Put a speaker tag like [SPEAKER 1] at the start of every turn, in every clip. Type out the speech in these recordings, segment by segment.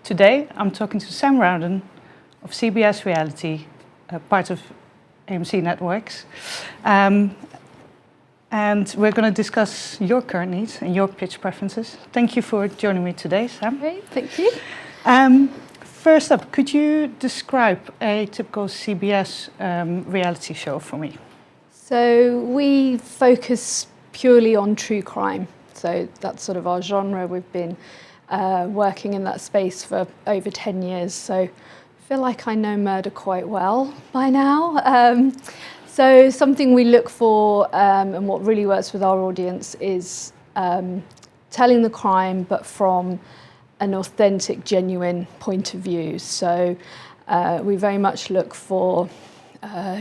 [SPEAKER 1] Today I'm talking to Sam Rowden of CBS Reality, part of AMC Networks. And we're going to discuss your current needs and your pitch preferences. Thank you for joining me today, Sam.
[SPEAKER 2] Great, thank you.
[SPEAKER 1] First up, could you describe a typical CBS reality show for me?
[SPEAKER 2] So we focus purely on true crime. So that's sort of our genre. We've been working in that space for over 10 years. So I feel like I know murder quite well by now. So something we look for and what really works with our audience is telling the crime, but from an authentic, genuine point of view. So we very much look for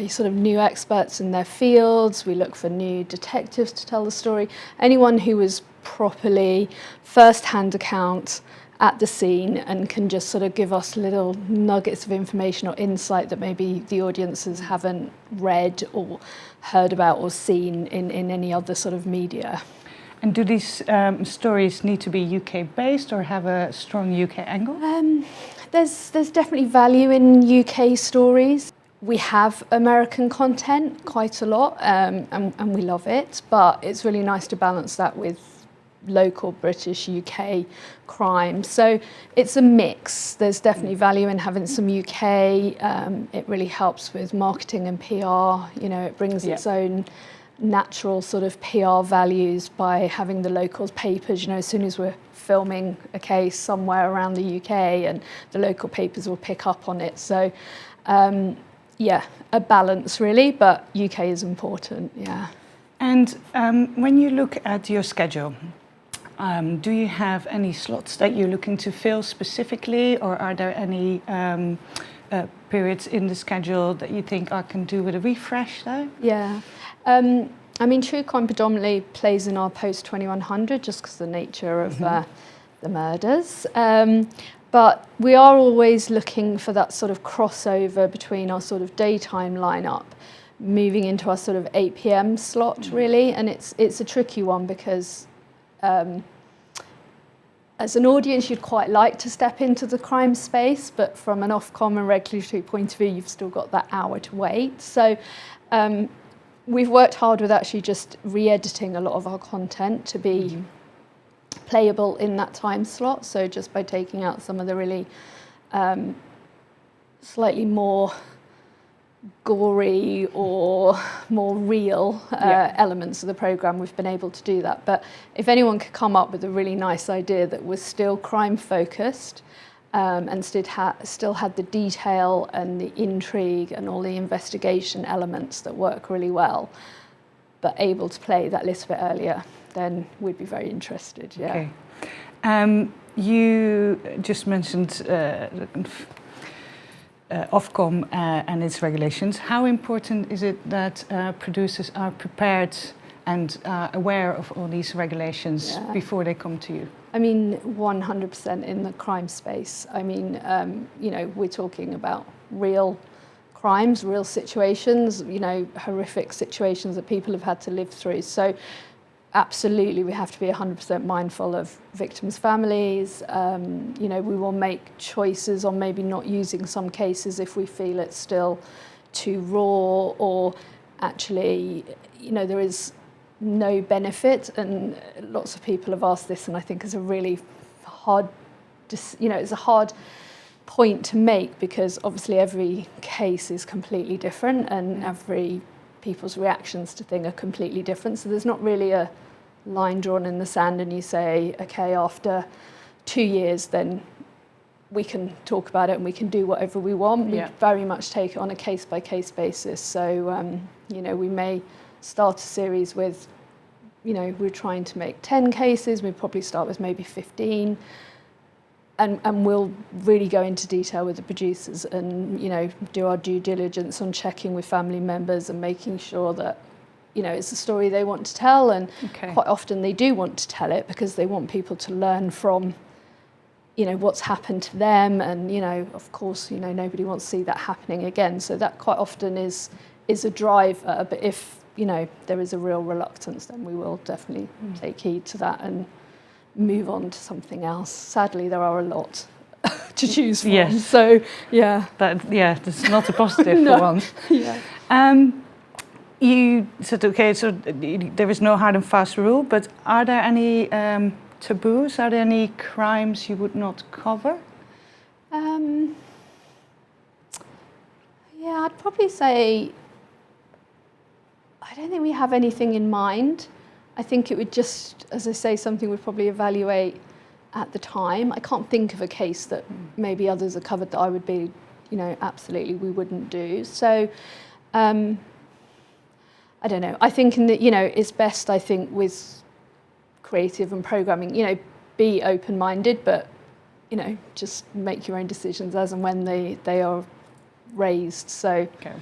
[SPEAKER 2] sort of new experts in their fields. We look for new detectives to tell the story. Anyone who is properly first-hand account at the scene and can just sort of give us little nuggets of information or insight that maybe the audiences haven't read or heard about or seen in any other sort of media.
[SPEAKER 1] And do these stories need to be UK-based or have a strong UK angle?
[SPEAKER 2] There's definitely value in UK stories. We have American content quite a lot, and we love it, but it's really nice to balance that with local British UK crime. So it's a mix. There's definitely value in having some UK. It really helps with marketing and PR. You know, it brings its own natural sort of PR values by having the local papers. You know, as soon as we're filming a case somewhere around the UK, and the local papers will pick up on it. So yeah, a balance really, but UK is important, yeah.
[SPEAKER 1] And when you look at your schedule, do you have any slots that you're looking to fill specifically, or are there any periods in the schedule that you think I can do with a refresh though?
[SPEAKER 2] Yeah, I mean, true crime predominantly plays in our post-2100 just because of the nature of the murders. But we are always looking for that sort of crossover between our sort of daytime lineup, moving into our sort of 8 p.m. slot really, and it's a tricky one because as an audience you'd quite like to step into the crime space, but from an Ofcom and regulatory point of view you've still got that hour to wait. So we've worked hard with actually just re-editing a lot of our content to be playable in that time slot. So just by taking out some of the really slightly more gory or more real elements of the programme, we've been able to do that. But if anyone could come up with a really nice idea that was still crime focused and still had the detail and the intrigue and all the investigation elements that work really well, but able to play that little bit earlier, then we'd be very interested, yeah.
[SPEAKER 1] Okay. You just mentioned Ofcom and its regulations. How important is it that producers are prepared and aware of all these regulations before they come to you?
[SPEAKER 2] I mean, 100% in the crime space. I mean, you know, we're talking about real crimes, real situations, you know, horrific situations that people have had to live through. So absolutely, we have to be 100% mindful of victims' families. You know, we will make choices on maybe not using some cases if we feel it's still too raw, or actually, you know, there is no benefit. And lots of people have asked this, and I think it's a really hard, you know, it's a hard point to make, because obviously every case is completely different and every people's reactions to things are completely different. So there's not really a line drawn in the sand and you say, okay, after 2 years, then we can talk about it and we can do whatever we want. We very much take it on a case-by-case basis. So, you know, we may start a series with, you know, we're trying to make 10 cases. We probably start with maybe 15. And we'll really go into detail with the producers and, you know, do our due diligence on checking with family members and making sure that, you know, it's a story they want to tell. And quite often they do want to tell it because they want people to learn from, you know, what's happened to them. And, you know, of course, you know, nobody wants to see that happening again. So that quite often is a driver. But if, you know, there is a real reluctance, then we will definitely take heed to that and move on to something else. Sadly, there are a lot to choose from.
[SPEAKER 1] Yes.
[SPEAKER 2] So, yeah.
[SPEAKER 1] That's not a positive
[SPEAKER 2] No.
[SPEAKER 1] for once.
[SPEAKER 2] Yeah.
[SPEAKER 1] You said, okay, so there is no hard and fast rule, but are there any taboos? Are there any crimes you would not cover?
[SPEAKER 2] Yeah, I'd probably say I don't think we have anything in mind. I think it would just, as I say, something we'd probably evaluate at the time. I can't think of a case that maybe others are covered that I would be, absolutely we wouldn't do. So, I don't know. I think it's best, I think, with creative and programming, be open-minded, but, just make your own decisions as and when they are raised. So
[SPEAKER 1] okay.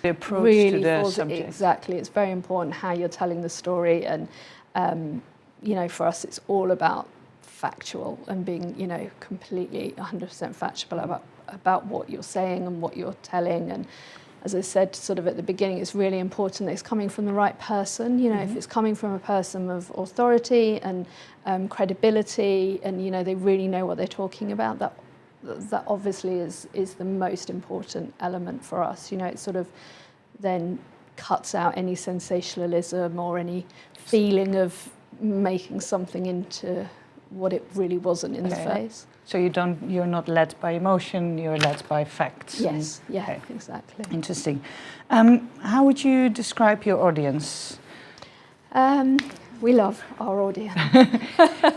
[SPEAKER 1] The approach
[SPEAKER 2] really
[SPEAKER 1] to the subject.
[SPEAKER 2] Exactly. It's very important how you're telling the story. And, for us, it's all about factual and being, completely 100% factual about what you're saying and what you're telling. And as I said sort of at the beginning, it's really important that it's coming from the right person. If it's coming from a person of authority and credibility and, they really know what they're talking about, that obviously is the most important element for us. It sort of then cuts out any sensationalism or any feeling of making something into what it really wasn't in the face.
[SPEAKER 1] So you're not led by emotion, you're led by facts.
[SPEAKER 2] Yes, exactly.
[SPEAKER 1] Interesting. How would you describe your audience?
[SPEAKER 2] We love our audience.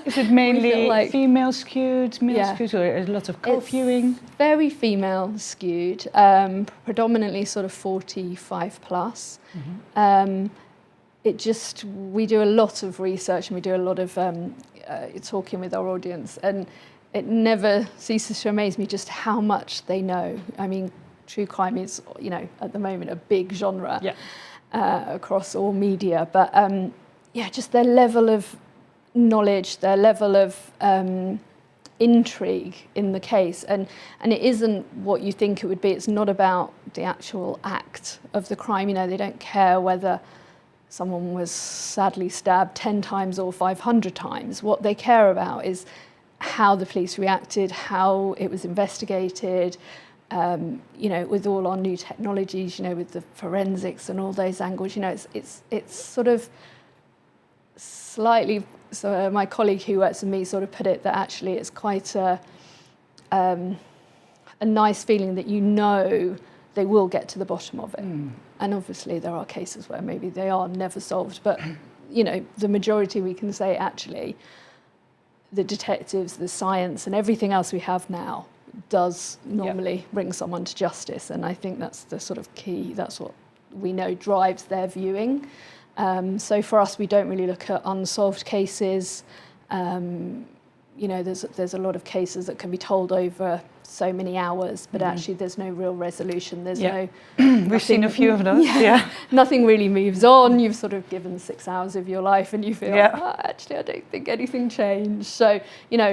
[SPEAKER 1] Is it mainly
[SPEAKER 2] like,
[SPEAKER 1] female skewed, male skewed, or a lot of co-viewing?
[SPEAKER 2] Very female skewed, predominantly sort of 45 plus. We do a lot of research and we do a lot of talking with our audience, and it never ceases to amaze me just how much they know. I mean, true crime is, at the moment a big genre across all media, but just their level of knowledge, their level of intrigue in the case, and it isn't what you think it would be. It's not about the actual act of the crime. They don't care whether someone was sadly stabbed 10 times or 500 times. What they care about is how the police reacted, how it was investigated, with all our new technologies, with the forensics and all those angles. It's sort of slightly. So my colleague who works with me sort of put it that actually it's quite a nice feeling that they will get to the bottom of it. And obviously there are cases where maybe they are never solved, but the majority we can say actually the detectives, the science and everything else we have now does normally bring someone to justice. And I think that's the sort of key, that's what we know drives their viewing. So for us, we don't really look at unsolved cases. There's a lot of cases that can be told over so many hours, but actually there's no real resolution. There's no...
[SPEAKER 1] We've seen a few of those,
[SPEAKER 2] Nothing really moves on. You've sort of given 6 hours of your life and you feel, actually, I don't think anything changed. So,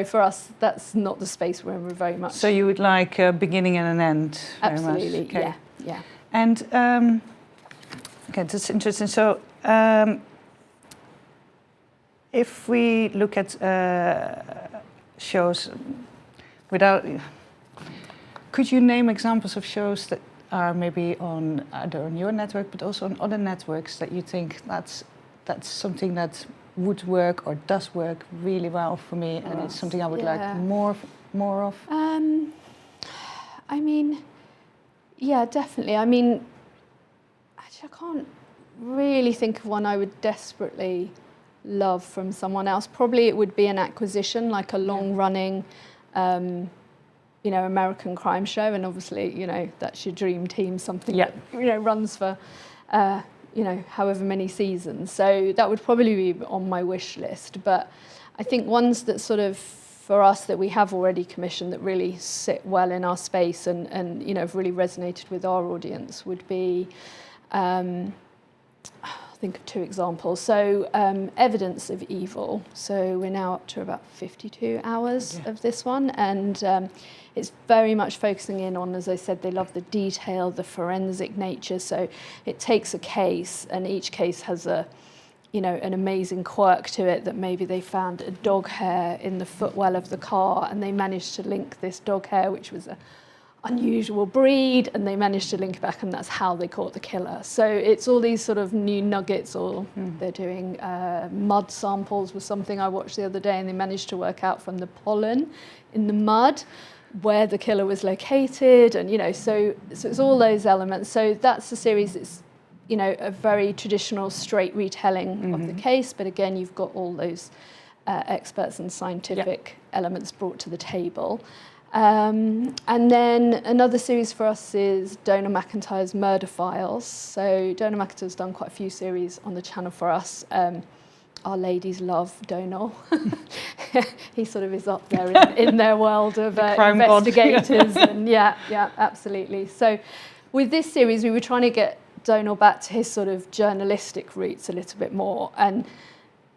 [SPEAKER 2] for us, that's not the space where we're very much...
[SPEAKER 1] So you would like a beginning and an end?
[SPEAKER 2] Absolutely,
[SPEAKER 1] very much.
[SPEAKER 2] yeah.
[SPEAKER 1] And, okay, that's interesting. So, if we look at shows could you name examples of shows that are maybe on either on your network but also on other networks that you think that's something that would work or does work really well for me, and it's something I would like more of?
[SPEAKER 2] Definitely. Actually, I can't really think of one I would desperately love from someone else. Probably it would be an acquisition, like a long-running, American crime show, and obviously, that's your dream team, something that, runs for, however many seasons. So that would probably be on my wish list. But I think ones that sort of, for us, that we have already commissioned that really sit well in our space and have really resonated with our audience would be, think of 2 examples. So Evidence of Evil. So we're now up to about 52 hours of this one, and it's very much focusing in on, as I said, they love the detail, the forensic nature. So it takes a case, and each case has a an amazing quirk to it, that maybe they found a dog hair in the footwell of the car and they managed to link this dog hair, which was a unusual breed, and they managed to link it back, and that's how they caught the killer. So it's all these sort of new nuggets, or they're doing mud samples was something I watched the other day, and they managed to work out from the pollen in the mud where the killer was located, and so it's all those elements. So that's the series. It's a very traditional straight retelling of the case, but again you've got all those experts and scientific elements brought to the table. And then another series for us is Donal McIntyre's Murder Files. So Donal McIntyre's done quite a few series on the channel for us. Our ladies love Donal. He sort of is up there in their world of investigators. And yeah, absolutely. So with this series, we were trying to get Donal back to his sort of journalistic roots a little bit more. And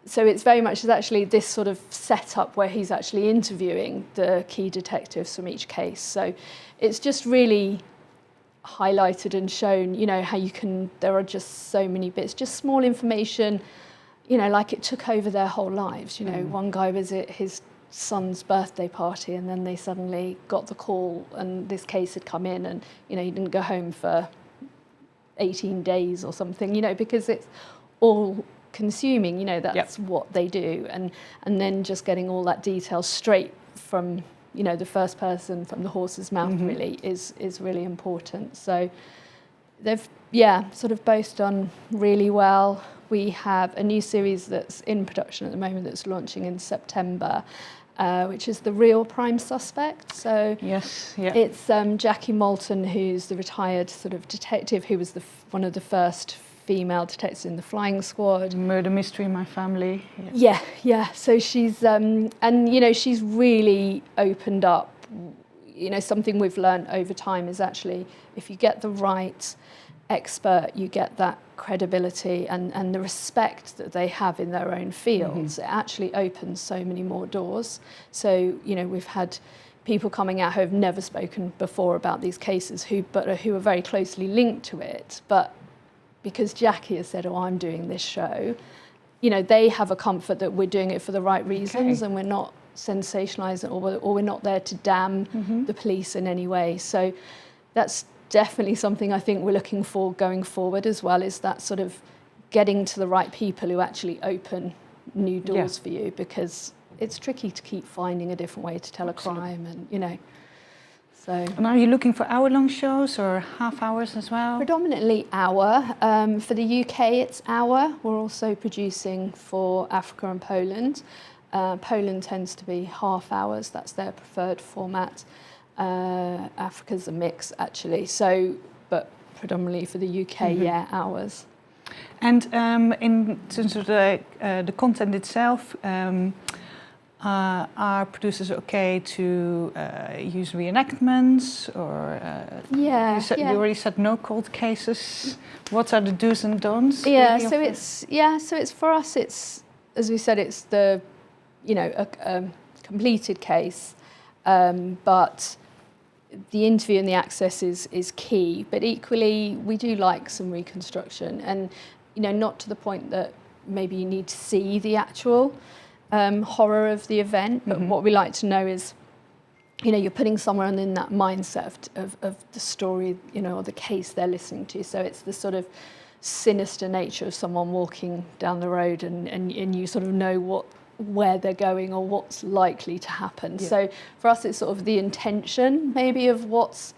[SPEAKER 2] so it's very much actually this sort of setup where he's actually interviewing the key detectives from each case. So it's just really highlighted and shown, how there are just so many bits, just small information, like it took over their whole lives. One guy was at his son's birthday party, and then they suddenly got the call and this case had come in, and, he didn't go home for 18 days or something, because it's all consuming, that's what they do, and then just getting all that detail straight from the first person, from the horse's mouth, really is really important. So they've sort of both done really well. We have a new series that's in production at the moment that's launching in September, which is The Real Prime Suspect. So it's Jackie Moulton, who's the retired sort of detective who was one of the first female detectives in the flying squad.
[SPEAKER 1] Murder Mystery in My Family.
[SPEAKER 2] Yeah. So she's and she's really opened up. Something we've learned over time is actually if you get the right expert, you get that credibility and the respect that they have in their own fields. It actually opens so many more doors. So we've had people coming out who have never spoken before about these cases, who are very closely linked to it, but because Jackie has said, I'm doing this show, they have a comfort that we're doing it for the right reasons, and we're not sensationalising, or we're not there to damn the police in any way. So that's definitely something I think we're looking for going forward as well, is that sort of getting to the right people who actually open new doors for you, because it's tricky to keep finding a different way to tell a crime, and So.
[SPEAKER 1] And are you looking for hour-long shows or half hours as well?
[SPEAKER 2] Predominantly hour. For the UK, it's hour. We're also producing for Africa and Poland. Poland tends to be half hours. That's their preferred format. Africa's a mix, actually. So, but predominantly for the UK, hours.
[SPEAKER 1] And in terms of the content itself, are producers okay to use reenactments, or you already said no cold cases? What are the do's and don'ts?
[SPEAKER 2] So it's for us. It's, as we said, it's the a completed case, but the interview and the access is key. But equally, we do like some reconstruction, and not to the point that maybe you need to see the actual horror of the event, but what we like to know is, you're putting someone in that mindset of the story, or the case they're listening to. So it's the sort of sinister nature of someone walking down the road, and you sort of know where they're going or what's likely to happen. So for us, it's sort of the intention maybe of what's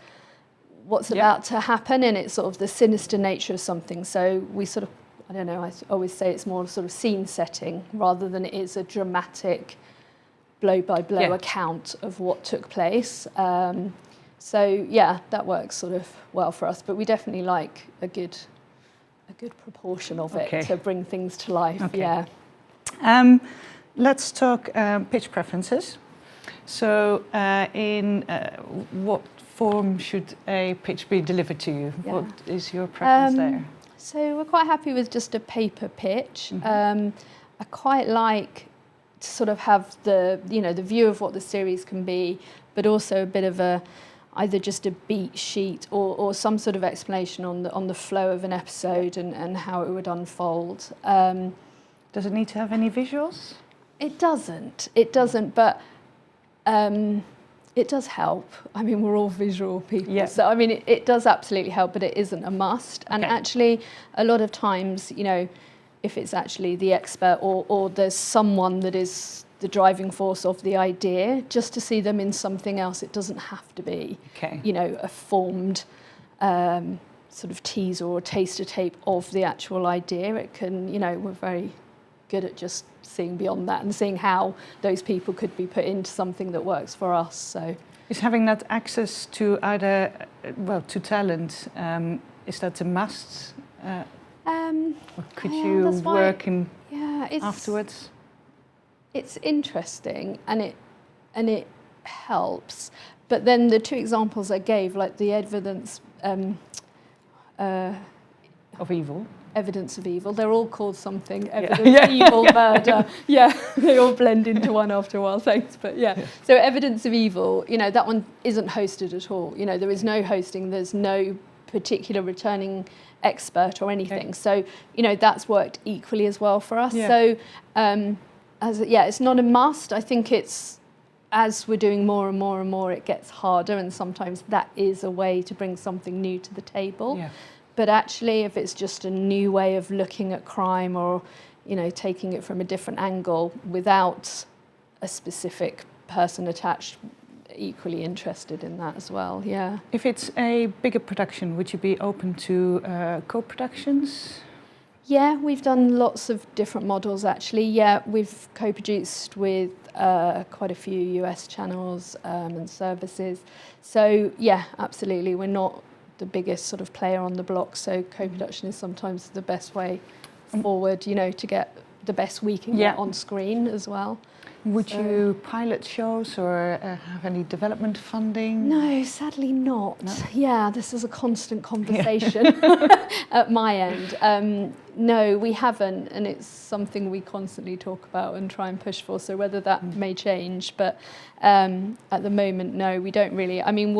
[SPEAKER 2] about to happen, and it's sort of the sinister nature of something. So we sort of, I don't know, I always say it's more sort of scene setting rather than it is a dramatic blow-by-blow account of what took place. So that works sort of well for us, but we definitely like a good proportion of it to bring things to life.
[SPEAKER 1] Let's talk pitch preferences. So in what form should a pitch be delivered to you? What is your preference there?
[SPEAKER 2] So we're quite happy with just a paper pitch. I quite like to sort of have the view of what the series can be, but also a bit of either just a beat sheet or some sort of explanation on the flow of an episode and how it would unfold.
[SPEAKER 1] Does it need to have any visuals?
[SPEAKER 2] It doesn't. It doesn't, but it does help. I mean, we're all visual people,
[SPEAKER 1] Yeah.
[SPEAKER 2] so I mean, it does absolutely help, but it isn't a must. And
[SPEAKER 1] Okay.
[SPEAKER 2] actually, a lot of times, you know, if it's actually the expert or there's someone that is the driving force of the idea, just to see them in something else, it doesn't have to be,
[SPEAKER 1] Okay.
[SPEAKER 2] you know, a formed sort of teaser or taster tape of the actual idea. It can, you know, we're very good at just seeing beyond that and seeing how those people could be put into something that works for us. So
[SPEAKER 1] is having that access to either, well, to talent, is that a must? Or could
[SPEAKER 2] yeah,
[SPEAKER 1] you
[SPEAKER 2] that's why-
[SPEAKER 1] work in
[SPEAKER 2] yeah,
[SPEAKER 1] afterwards?
[SPEAKER 2] it's interesting and it helps. But then the two examples I gave, like the evidence
[SPEAKER 1] Of evil?
[SPEAKER 2] evidence of evil, they're all called something.
[SPEAKER 1] Yeah.
[SPEAKER 2] Evidence,
[SPEAKER 1] Yeah.
[SPEAKER 2] evil, murder. Yeah, they all blend into one after a while, thanks. But yeah, so evidence of evil, you know, that one isn't hosted at all. You know, there is no hosting, there's no particular returning expert or anything.
[SPEAKER 1] Okay.
[SPEAKER 2] So, you know, that's worked equally as well for us.
[SPEAKER 1] Yeah.
[SPEAKER 2] So, it's not a must. I think it's, as we're doing more and more and more, it gets harder, and sometimes that is a way to bring something new to the table.
[SPEAKER 1] Yeah.
[SPEAKER 2] But actually, if it's just a new way of looking at crime or, you know, taking it from a different angle without a specific person attached, equally interested in that as well, yeah.
[SPEAKER 1] If it's a bigger production, would you be open to co-productions?
[SPEAKER 2] Yeah, we've done lots of different models actually. Yeah, we've co-produced with quite a few US channels and services. So yeah, absolutely. We're not the biggest sort of player on the block, so co-production is sometimes the best way forward, you know, to get the best we can
[SPEAKER 1] Yeah.
[SPEAKER 2] get on screen as well.
[SPEAKER 1] Would
[SPEAKER 2] So-
[SPEAKER 1] you pilot shows or have any development funding?
[SPEAKER 2] No, sadly not.
[SPEAKER 1] No?
[SPEAKER 2] Yeah, this is a constant conversation at my end. No, we haven't, and it's something we constantly talk about and try and push for, so whether that may change, but at the moment, no, we don't really. I mean,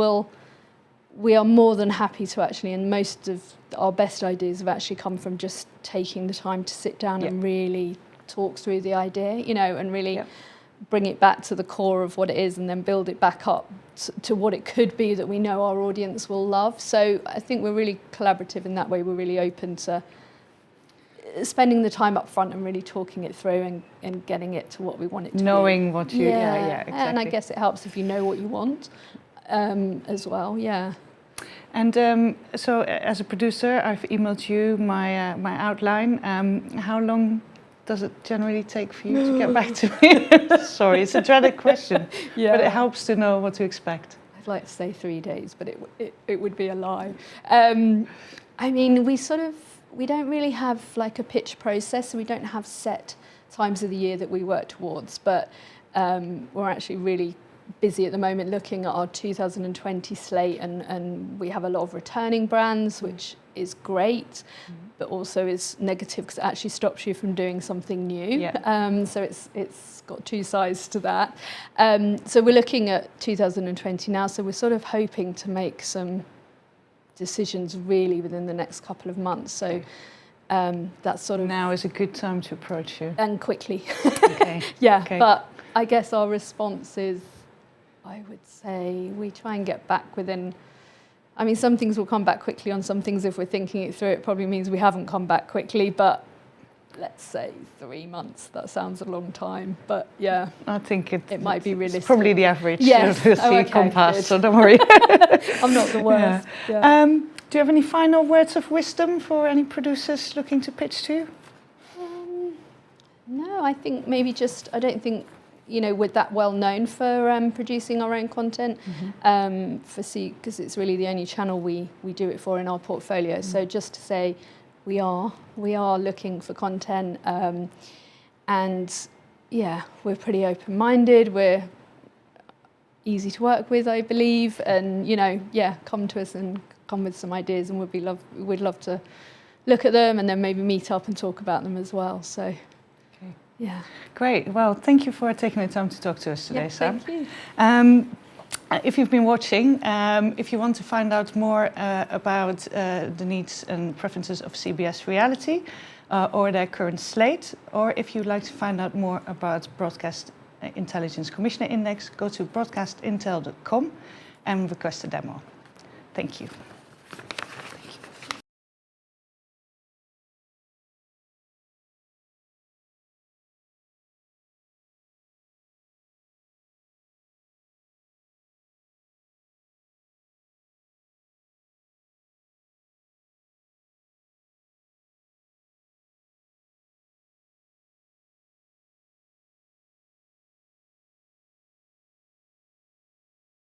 [SPEAKER 2] we are more than happy to actually, and most of our best ideas have actually come from just taking the time to sit down and really talk through the idea, you know, and really bring it back to the core of what it is and then build it back up to what it could be that we know our audience will love. So I think we're really collaborative in that way. We're really open to spending the time up front and really talking it through and getting it to what we want it to
[SPEAKER 1] Knowing
[SPEAKER 2] be.
[SPEAKER 1] what you, yeah, exactly.
[SPEAKER 2] And I guess it helps if you know what you want as well, yeah.
[SPEAKER 1] And so as a producer, I've emailed you my my outline. How long does it generally take for you to get back to me? Sorry, it's a dreaded question, but it helps to know what to expect.
[SPEAKER 2] I'd like to say 3 days, but it would be a lie. I mean, we don't really have like a pitch process, so we don't have set times of the year that we work towards, but we're actually really busy at the moment looking at our 2020 slate, and we have a lot of returning brands, which is great, but also is negative because it actually stops you from doing something new.
[SPEAKER 1] Yeah.
[SPEAKER 2] So it's got two sides to that. So we're looking at 2020 now, so we're sort of hoping to make some decisions really within the next couple of months. So that's sort of...
[SPEAKER 1] Now is a good time to approach you.
[SPEAKER 2] And quickly.
[SPEAKER 1] Okay.
[SPEAKER 2] Yeah,
[SPEAKER 1] Okay.
[SPEAKER 2] but I guess our response is, I would say, we try and get back within... I mean, some things will come back quickly on some things. If we're thinking it through, it probably means we haven't come back quickly, but let's say 3 months. That sounds a long time, but yeah.
[SPEAKER 1] I think
[SPEAKER 2] it might be
[SPEAKER 1] it's
[SPEAKER 2] realistic.
[SPEAKER 1] probably the average.
[SPEAKER 2] Yes.
[SPEAKER 1] Of the
[SPEAKER 2] Oh, okay,
[SPEAKER 1] compass,
[SPEAKER 2] good.
[SPEAKER 1] so don't worry.
[SPEAKER 2] I'm not the worst.
[SPEAKER 1] Yeah.
[SPEAKER 2] Yeah.
[SPEAKER 1] Do you have any final words of wisdom for any producers looking to pitch to?
[SPEAKER 2] No, I think maybe just, I don't think, you know, we're that well known for producing our own content, because it's really the only channel we do it for in our portfolio. So just to say, we are looking for content, and yeah, we're pretty open-minded. We're easy to work with, I believe, and you know, yeah, come to us and come with some ideas, and we'd love to look at them and then maybe meet up and talk about them as well. So. Yeah.
[SPEAKER 1] Great. Well, thank you for taking the time to talk to us today,
[SPEAKER 2] Yeah,
[SPEAKER 1] Sam.
[SPEAKER 2] thank you.
[SPEAKER 1] If you've been watching, if you want to find out more about the needs and preferences of CBS Reality or their current slate, or if you'd like to find out more about Broadcast Intelligence Commissioner Index, go to broadcastintel.com and request a demo. Thank you.